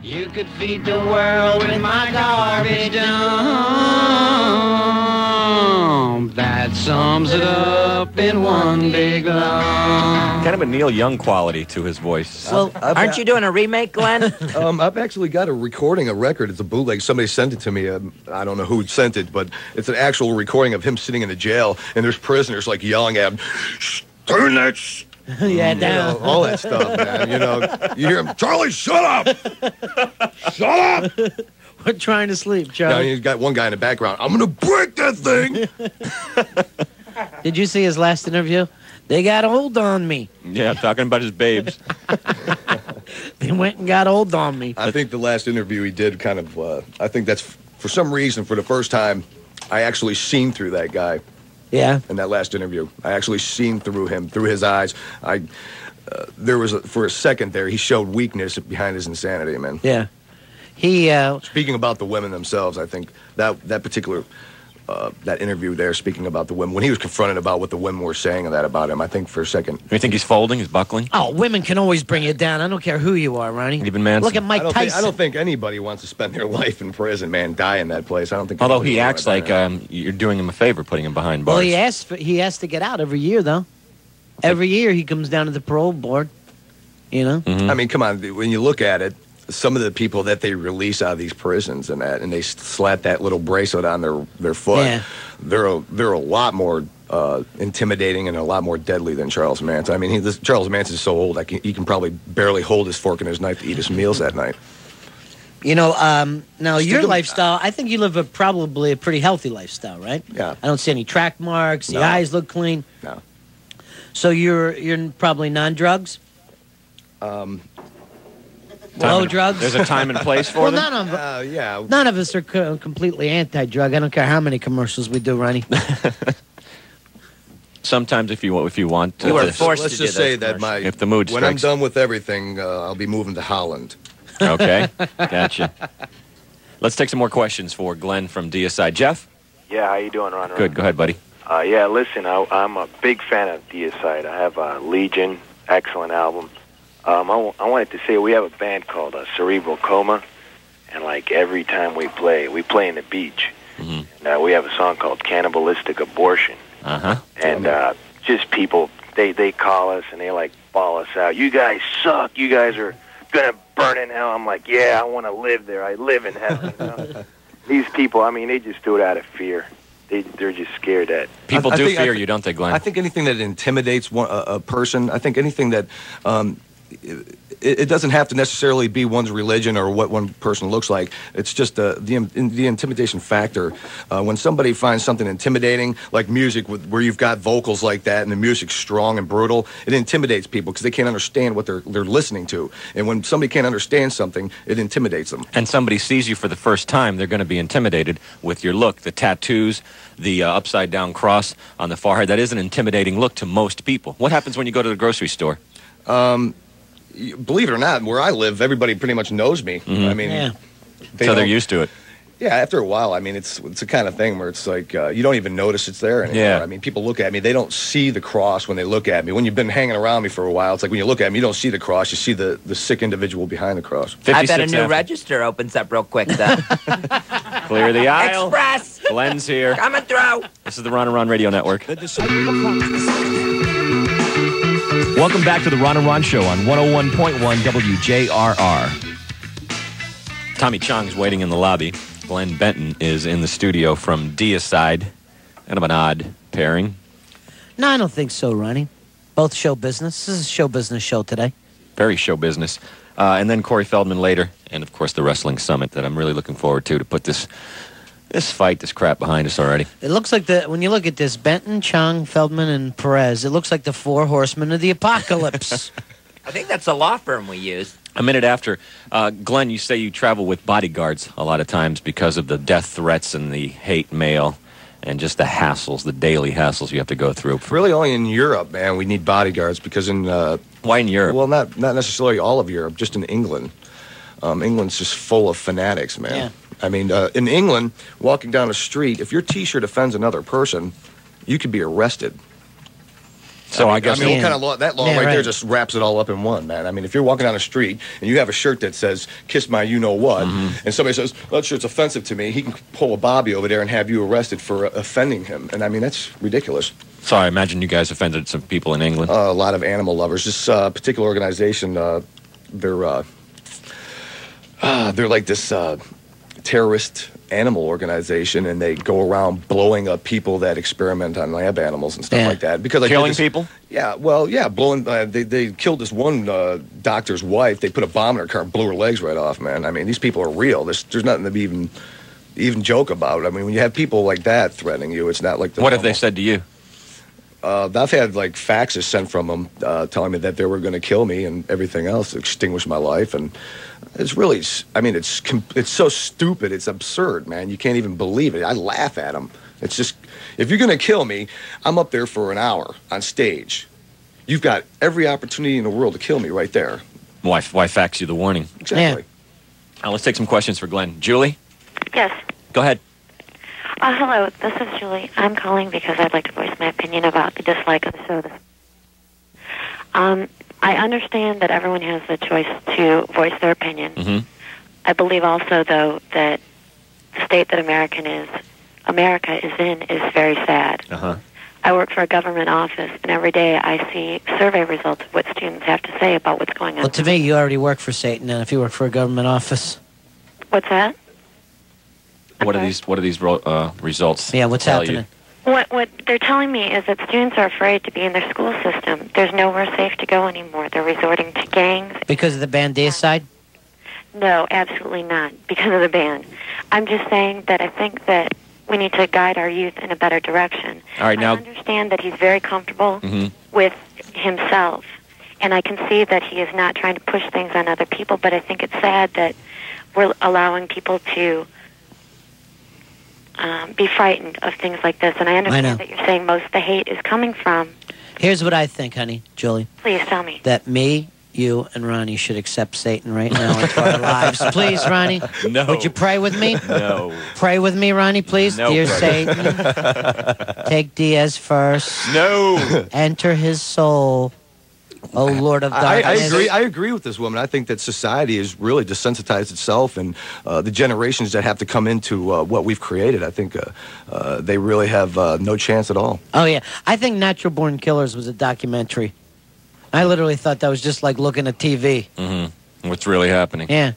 You could feed the world with my garbage dump. That sums it up in one big lump. Kind of a Neil Young quality to his voice. Well, aren't you doing a remake, Glenn? I've actually got a recording, a record. It's a bootleg. Somebody sent it to me. I don't know who sent it, but it's an actual recording of him sitting in the jail, and there's prisoners like yelling at him, turn that yeah, down. all that stuff, man. You hear him, Charlie, shut up! Shut up! We're trying to sleep, Now Charlie. he's got one guy in the background, I'm going to break that thing! Did you see his last interview? They got hold on me. Yeah, talking about his babes. They went and got hold on me. I think the last interview he did kind of, I think that's, for some reason, for the first time, I actually seen through that guy. Yeah. In that last interview, I actually seen through him, through his eyes. There was, for a second there, he showed weakness behind his insanity, man. Yeah. He, Speaking about the women themselves, I think that particular, that interview there, speaking about the women, when he was confronted about what the women were saying about him, I think for a second. You think he's folding? He's buckling? oh, women can always bring you down. I don't care who you are, Ronnie. Even Manson. Look at Mike Tyson. I don't think anybody wants to spend their life in prison, man, die in that place. I don't think. Although anybody he would acts want like that. you're doing him a favor putting him behind bars. Well, he has to get out every year, though. Every year he comes down to the parole board, you know? Mhm. I mean, come on, when you look at it, some of the people that they release out of these prisons and they slap that little bracelet on their foot, Yeah. they're a lot more intimidating and a lot more deadly than Charles Manson. I mean, Charles Manson's so old, he can probably barely hold his fork and his knife to eat his meals that night. You know, now Stick your 'em- lifestyle, I think you live probably a pretty healthy lifestyle, right? Yeah. I don't see any track marks. The No. eyes look clean. No. So you're probably non-drugs? Low drugs? There's a time and place for Well, them? Yeah. none of us are completely anti-drug. I don't care how many commercials we do, Ronnie. Sometimes if you want to. You are just- forced Let's to do just say those that my If the mood when I'm strikes. done with everything, I'll be moving to Holland. Okay, gotcha. Let's take some more questions for Glenn from DSI. Jeff? Yeah, how you doing, RON&RON? Good, go ahead, buddy. Yeah, listen, I'm a big fan of Deicide. I have Legion, excellent album. I wanted to say we have a band called Cerebral Coma, and like every time we play in the beach. Mm-hmm. We have a song called Cannibalistic Abortion, Uh-huh. and just people, they call us and they like bawl us out. You guys suck. You guys are gonna burn in hell. I'm like, yeah, I want to live there. I live in heaven. You know? These people, I mean, they just do it out of fear. They're just scared that People I do think- fear you, don't they, Glenn? I think anything that intimidates a person, I think anything that it doesn't have to necessarily be one's religion or what one person looks like. It's just the intimidation factor. When somebody finds something intimidating, like music, where you've got vocals like that and the music's strong and brutal, it intimidates people because they can't understand what they're listening to. And when somebody can't understand something, it intimidates them. And somebody sees you for the first time, they're going to be intimidated with your look, the tattoos, the upside-down cross on the forehead. That is an intimidating look to most people. What happens when you go to the grocery store? Believe it or not, where I live, everybody pretty much knows me. Mm-hmm. I mean, Yeah. they So they're don't- used to it. Yeah, after a while, I mean, it's the kind of thing where it's like you don't even notice it's there anymore. Yeah. I mean, people look at me; they don't see the cross when they look at me. When you've been hanging around me for a while, it's like when you look at me, you don't see the cross; you see the sick individual behind the cross. I bet a 56 new after. register opens up real quick, though. Clear the aisle. Express! Glenn's here. Coming through! This is the RON&RON Radio Network. Welcome back to the RON&RON Show on 101.1 WJRR. Tommy Chong's waiting in the lobby. Glen Benton is in the studio from Deicide. Kind of an odd pairing. No, I don't think so, Ronnie. Both show business. This is a show business show today. Very show business. And then Corey Feldman later. And, of course, the Wrestling Summit that I'm really looking forward to put this fight, this crap behind us already. It looks like when you look at this, Benton, Chong, Feldman, and Perez, it looks like the four horsemen of the apocalypse. I think that's a law firm we use. A minute after, Glenn, you say you travel with bodyguards a lot of times because of the death threats and the hate mail and just the hassles, the daily hassles you have to go through. Really, only in Europe, man, we need bodyguards because in Why in Europe? well, not necessarily all of Europe, just in England. England's just full of fanatics, man. Yeah. I mean, in England, walking down the street, if your T-shirt offends another person, you could be arrested. So I guess what kind of law, that law Yeah, right there right. just wraps it all up in one, man. I mean, if you're walking down the street and you have a shirt that says "Kiss my you know what," and somebody says, "Well, that shirt's offensive to me," he can pull a Bobby over there and have you arrested for offending him. And I mean, that's ridiculous. So I imagine you guys offended some people in England. A lot of animal lovers. This particular organization, they're like this terrorist animal organization, and they go around blowing up people that experiment on lab animals and stuff like that. Because like Killing people? Yeah, well, yeah, blowing. They killed this one doctor's wife. They put a bomb in her car and blew her legs right off. Man, I mean, these people are real. There's nothing to be even joke about. I mean, when you have people like that threatening you, it's not like What have they said to you? I've had like faxes sent from them telling me that they were going to kill me and everything else, extinguish my life, and it's really, I mean, it's so stupid, it's absurd, man. You can't even believe it. I laugh at them. It's just, if you're going to kill me, I'm up there for an hour on stage. You've got every opportunity in the world to kill me right there. Why fax you the warning? Exactly. Now let's take some questions for Glenn. Julie, Yes. go ahead. Hello, this is Julie. I'm calling because I'd like to voice my opinion about the dislike of the show. I understand that everyone has the choice to voice their opinion. Mm-hmm. I believe also, though, that the state that America is in is very sad. Uh-huh. I work for a government office, and every day I see survey results of what students have to say about what's going on. Well, to me, you already work for Satan, and if you work for a government office. What's that? What are these results? Yeah, what's tell happening? You? What they're telling me is that students are afraid to be in their school system. There's nowhere safe to go anymore. They're resorting to gangs. Because of the bandicide? No, absolutely not, because of the ban. I'm just saying that I think that we need to guide our youth in a better direction. All right, now I understand that he's very comfortable with himself, and I can see that he is not trying to push things on other people, but I think it's sad that we're allowing people to be frightened of things like this. And I understand that you're saying most of the hate is coming from... Here's what I think, honey, Julie. Please tell me. That me, you, and Ronnie should accept Satan right now into our lives. Please, Ronnie. No. Would you pray with me? No. Pray with me, Ronnie, please. No, Dear brother. Satan, take Diaz first. No. Enter his soul. Oh, Lord of darkness. I agree with this woman. I think that society has really desensitized itself, and the generations that have to come into what we've created, I think they really have no chance at all. Oh, yeah. I think Natural Born Killers was a documentary. I literally thought that was just like looking at TV. Mm-hmm. What's really happening? Yeah.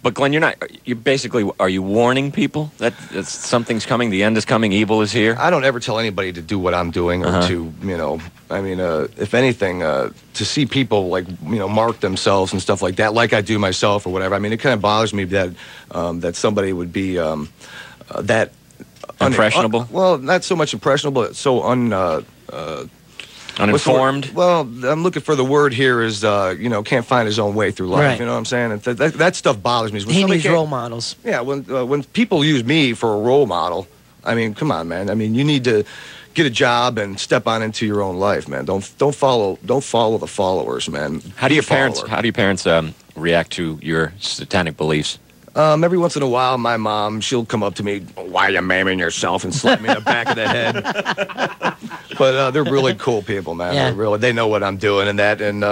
But Glenn, you basically, are you warning people that something's coming, the end is coming, evil is here? I don't ever tell anybody to do what I'm doing or to, I mean, if anything, to see people like, mark themselves and stuff like that, like I do myself or whatever. I mean, it kind of bothers me that that somebody would be that impressionable. Well, not so much impressionable, but so uninformed. Well, I'm looking for the word here is, can't find his own way through life. Right. You know what I'm saying? And that stuff bothers me. When He somebody needs can't- role models. Yeah, when people use me for a role model, I mean, come on, man. I mean, you need to get a job and step on into your own life, man. Don't follow the followers, man. How do Be your a follower. parents react to your satanic beliefs? Every once in a while, my mom, she'll come up to me, "Why are you maiming yourself?" and slap me in the back of the head. But they're really cool people, man. Yeah. They know what I'm doing and that. And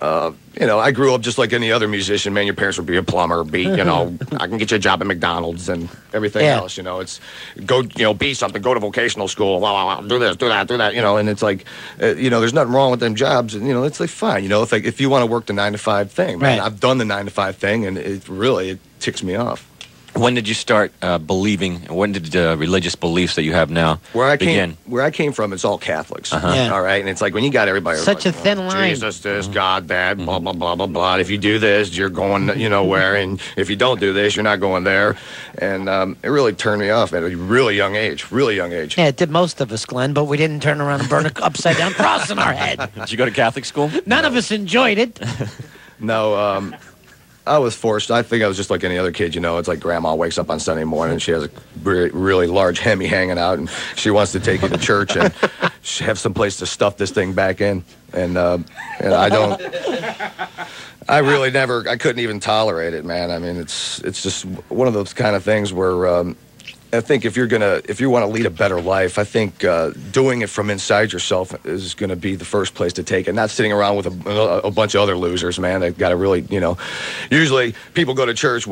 I grew up just like any other musician. Man, your parents would be a plumber, I can get you a job at McDonald's and everything else. It's go, be something. Go to vocational school. Do this, do that. And it's like, there's nothing wrong with them jobs. And it's like fine. If you want to work the 9-to-5 thing, man, Right. I've done the 9-to-5 thing, and it ticks me off. When did you start believing? When did the religious beliefs that you have now begin? Where I came from, it's all Catholics. Yeah. All right, and it's like when you got everybody Such like, a thin line. Jesus, this, God, that, blah blah blah blah blah. If you do this, you're going, where, and if you don't do this, you're not going there. And it really turned me off at a really young age. Yeah, it did most of us, Glenn, but we didn't turn around and burn an upside-down cross in our head. Did you go to Catholic school? None of us enjoyed it. No, I was forced. I think I was just like any other kid, It's like grandma wakes up on Sunday morning and she has a really large Hemi hanging out, and she wants to take you to church and have some place to stuff this thing back in. And I don't. I couldn't even tolerate it, man. I mean, it's just one of those kind of things where I think if you want to lead a better life, I think doing it from inside yourself is going to be the first place to take it. Not sitting around with a bunch of other losers, man. They've got to really, usually people go to church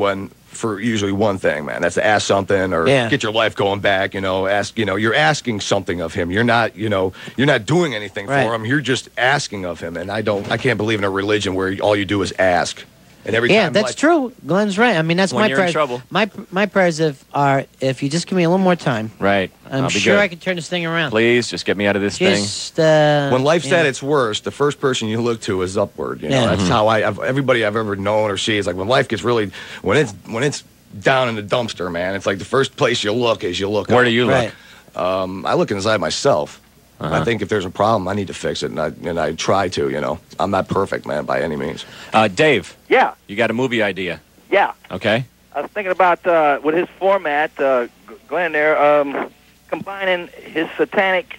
for usually one thing, man. That's to ask something or get your life going back. You're asking something of him. You're not doing anything for him. You're just asking of him. And I can't believe in a religion where all you do is ask. And every time that's true. Glenn's right. I mean, that's my prayers. Trouble. My prayers are if you just give me a little more time. Right. I'm sure I can turn this thing around. Please, just get me out of this thing. When life's at its worst, the first person you look to is upward. That's how everybody I've ever known or seen is like when life gets really when it's down in the dumpster, man. It's like the first place you look is you look. Where do you look? I look inside myself. I think if there's a problem, I need to fix it, and I try to. I'm not perfect, man, by any means. Dave. Yeah. You got a movie idea? Yeah. Okay. I was thinking about with his format, Glenn there, combining his satanic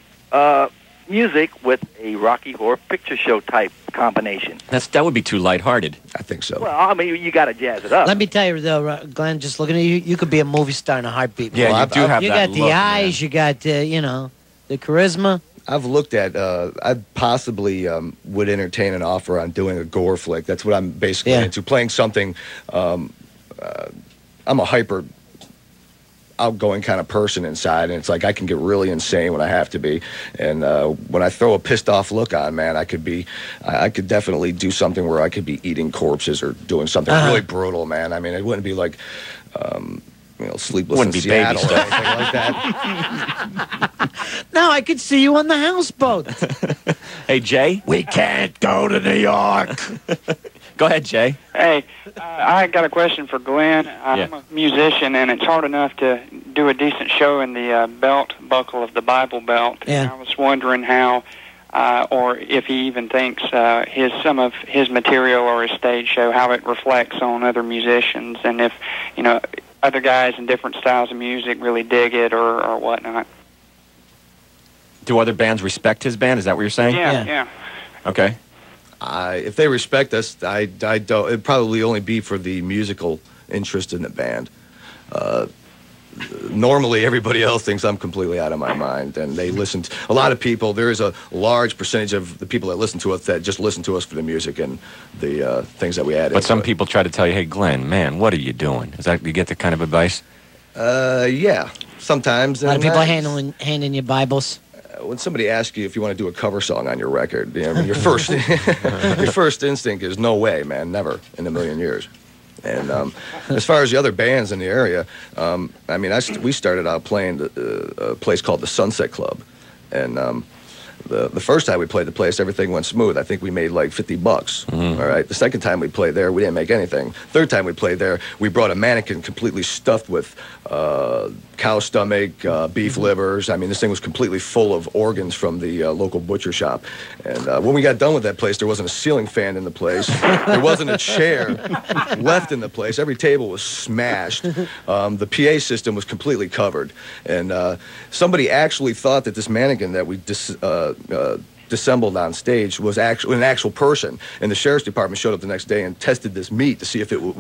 music with a Rocky Horror Picture Show type combination. That would be too lighthearted. I think so. Well, I mean, you got to jazz it up. Let me tell you though, Glenn, just looking at you, you could be a movie star in a heartbeat. Yeah, you do have you that got the look, eyes, man. you got the charisma. I've looked at, I possibly would entertain an offer on doing a gore flick. That's what I'm basically into, playing something. I'm a hyper outgoing kind of person inside, and it's like I can get really insane when I have to be. And when I throw a pissed off look on, man, I could definitely do something where I could be eating corpses or doing something really brutal, man. I mean, it wouldn't be like... Sleepless in Seattle or anything like that. No, I could see you on the houseboat. Hey, Jay? We can't go to New York. Go ahead, Jay. Hey, I got a question for Glenn. I'm a musician, and it's hard enough to do a decent show in the belt buckle of the Bible Belt. Yeah. And I was wondering how, or if he even thinks some of his material or his stage show, how it reflects on other musicians, and if, other guys in different styles of music really dig it or whatnot. Do other bands respect his band? Is that what you're saying? Yeah. Okay. If they respect us, I don't. It'd probably only be for the musical interest in the band. Normally, everybody else thinks I'm completely out of my mind, and they listen to a lot of people. There is a large percentage of the people that listen to us that just listen to us for the music and the things that we add. But some people try to tell you, "Hey, Glenn, man, what are you doing?" Is that you get that kind of advice? Yeah, sometimes. A lot of people handing you Bibles. When somebody asks you if you want to do a cover song on your record, your first your first instinct is no way, man, never in a million years. And as far as the other bands in the area, we started out playing a place called the Sunset Club, and the first time we played the place, everything went smooth. I think we made like $50. All right. The second time we played there, we didn't make anything. Third time we played there, we brought a mannequin completely stuffed with cow stomach, beef livers. I mean, this thing was completely full of organs from the local butcher shop. And when we got done with that place, there wasn't a ceiling fan in the place. There wasn't a chair left in the place. Every table was smashed. The PA system was completely covered. And somebody actually thought that this mannequin that we disassembled on stage was actually an actual person, and the sheriff's department showed up the next day and tested this meat to see if it who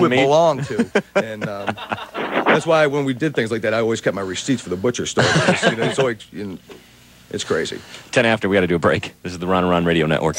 it belonged to. And that's why when we did things like that, I always kept my receipts for the butcher store. Because, it's always, it's crazy. 10 after, we got to do a break. This is the Ron and Ron Radio Network.